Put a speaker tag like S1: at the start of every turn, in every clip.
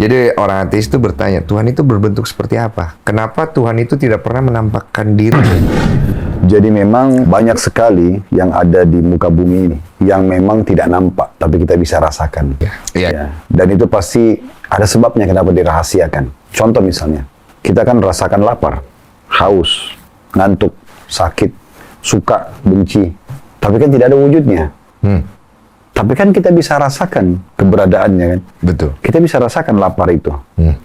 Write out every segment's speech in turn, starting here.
S1: Jadi orang ateis itu bertanya, Tuhan itu berbentuk seperti apa? Kenapa Tuhan itu tidak pernah menampakkan diri?
S2: Jadi memang banyak sekali yang ada di muka bumi ini yang memang tidak nampak, tapi kita bisa rasakan.
S1: Ya.
S2: Dan itu pasti ada sebabnya kenapa dirahasiakan. Contoh misalnya, kita kan rasakan lapar, haus, ngantuk, sakit, suka, benci. Tapi kan tidak ada wujudnya. Tapi kan kita bisa rasakan keberadaannya kan.
S1: Betul.
S2: Kita bisa rasakan lapar itu.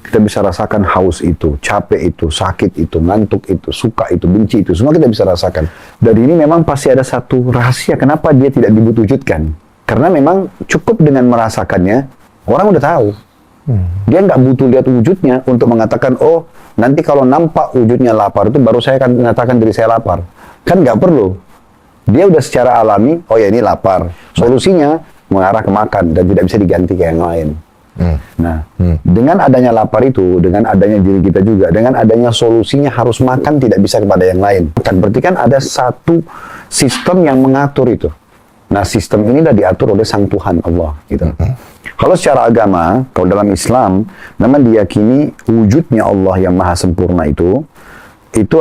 S2: Kita bisa rasakan haus itu, capek itu, sakit itu, ngantuk itu, suka itu, benci itu. Semua kita bisa rasakan. Dari ini memang pasti ada satu rahasia kenapa dia tidak diwujudkan. Karena memang cukup dengan merasakannya, orang udah tahu. Dia nggak butuh lihat wujudnya untuk mengatakan, oh nanti kalau nampak wujudnya lapar itu baru saya akan mengatakan diri saya lapar. Kan nggak perlu. Dia udah secara alami, oh ya ini lapar. Solusinya mengarah ke makan dan tidak bisa diganti ke yang lain. Nah, dengan adanya lapar itu, dengan adanya diri kita juga, dengan adanya solusinya harus makan tidak bisa kepada yang lain. Kan berarti kan ada satu sistem yang mengatur itu. Nah, sistem ini dah diatur oleh Sang Tuhan Allah. Gitu. Kalau secara agama, kalau dalam Islam, memang diyakini wujudnya Allah yang maha sempurna itu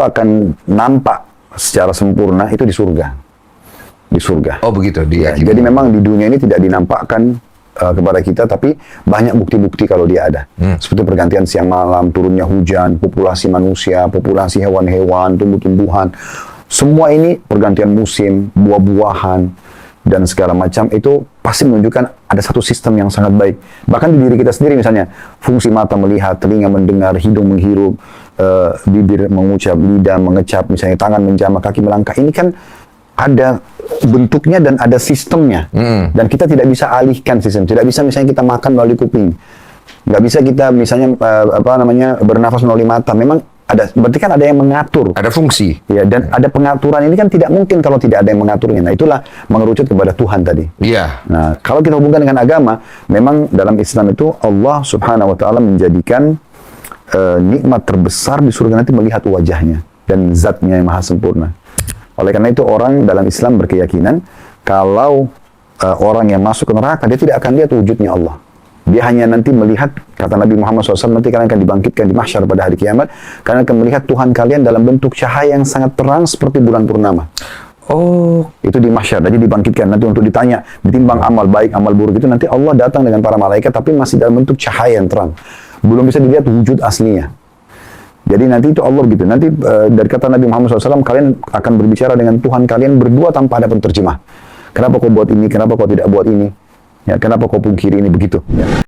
S2: akan nampak secara sempurna itu di surga. Di surga.
S1: Oh begitu.
S2: Jadi memang di dunia ini tidak dinampakkan kepada kita, tapi banyak bukti-bukti kalau dia ada. Seperti pergantian siang malam, turunnya hujan, populasi manusia, populasi hewan-hewan, tumbuh-tumbuhan. Semua ini pergantian musim, buah-buahan, dan segala macam itu pasti menunjukkan ada satu sistem yang sangat baik. Bahkan di diri kita sendiri misalnya, fungsi mata melihat, telinga mendengar, hidung menghirup, bibir mengucap, lidah mengecap, misalnya tangan menjamah, kaki melangkah. Ini kan ada bentuknya dan ada sistemnya. Dan kita tidak bisa alihkan sistem. Tidak bisa misalnya kita makan melalui kuping. Nggak bisa kita misalnya bernafas melalui mata. Memang ada, berarti kan ada yang mengatur.
S1: Ada fungsi.
S2: Ya, dan ada pengaturan. Ini kan tidak mungkin kalau tidak ada yang mengaturnya. Nah, itulah mengerucut kepada Tuhan tadi.
S1: Iya.
S2: Nah, kalau kita hubungkan dengan agama, memang dalam Islam itu Allah Subhanahu wa taala menjadikan nikmat terbesar di surga nanti melihat wajahnya dan zatnya yang maha sempurna. Oleh karena itu orang dalam Islam berkeyakinan kalau orang yang masuk ke neraka dia tidak akan lihat wujudnya Allah. Dia hanya nanti melihat, kata Nabi Muhammad SAW, nanti kalian akan dibangkitkan di mahsyar pada hari kiamat, kalian akan melihat Tuhan kalian dalam bentuk cahaya yang sangat terang seperti bulan purnama.
S1: Oh,
S2: itu di mahsyar, jadi dibangkitkan nanti untuk ditanya, ditimbang amal baik, amal buruk itu nanti Allah datang dengan para malaikat tapi masih dalam bentuk cahaya yang terang. Belum bisa dilihat wujud aslinya. Jadi nanti itu Allah gitu. Nanti dari kata Nabi Muhammad SAW, kalian akan berbicara dengan Tuhan kalian berdua tanpa ada penterjemah. Kenapa kau buat ini? Kenapa kau tidak buat ini? Ya, kenapa kau pungkiri ini? Begitu. Ya.